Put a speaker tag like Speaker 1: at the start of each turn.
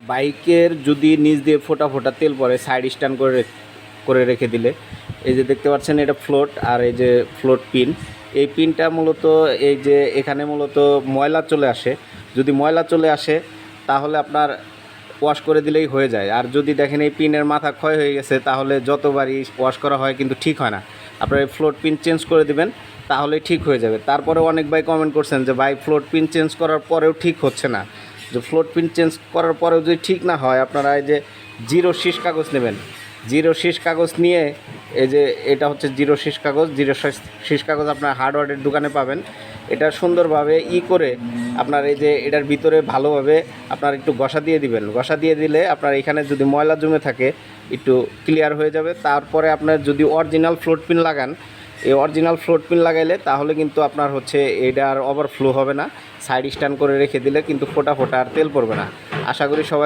Speaker 1: বাইকের যদি নিচ দিয়ে ফোঁটা ফোঁটা তেল পড়ে সাইড স্ট্যান্ড করে রেখে দিলে, এই যে দেখতে পাচ্ছেন এটা ফ্লোট, আর এই যে ফ্লোট পিন, এই পিনটা মূলত এই যে এখানে মূলত ময়লা চলে আসে। যদি ময়লা চলে আসে তাহলে আপনার ওয়াশ করে দিলেই হয়ে যায়। আর যদি দেখেন এই পিনের মাথা ক্ষয় হয়ে গেছে তাহলে যতবারই ওয়াশ করা হয় কিন্তু ঠিক হয় না। আপনার এই ফ্লোট পিন চেঞ্জ করে দিবেন, তাহলে ঠিক হয়ে যাবে। তারপরে অনেক ভাই কমেন্ট করছেন যে ভাই ফ্লোট পিন চেঞ্জ করার পরেও ঠিক হচ্ছে না। যে ফ্লোট পিন চেঞ্জ করার পরেও যদি ঠিক না হয়, আপনারা এই যে জিরো শীষ কাগজ নেবেন। জিরো শীষ কাগজ নিয়ে, এই যে এটা হচ্ছে জিরো শীষ কাগজ, জিরো শীষ কাগজ আপনার হার্ডওয়্যারের দোকানে পাবেন। এটা সুন্দরভাবে করে আপনার এই যে এটার ভিতরে ভালোভাবে আপনার একটু ঘষা দিয়ে দিবেন। ঘষা দিয়ে দিলে আপনার এখানে যদি ময়লা জমে থাকে একটু ক্লিয়ার হয়ে যাবে। তারপরে আপনার যদি অরিজিনাল ফ্লোট পিন লাগান, এই অরিজিনাল ফ্লোট পিন লাগাইলে তাহলে কিন্তু আপনার হচ্ছে এটা আর ওভারফ্লো হবে না। সাইড স্ট্যান্ড করে রেখে দিলে কিন্তু ফোঁটা ফোঁটা আর তেল পড়বে না। আশা করি সবাই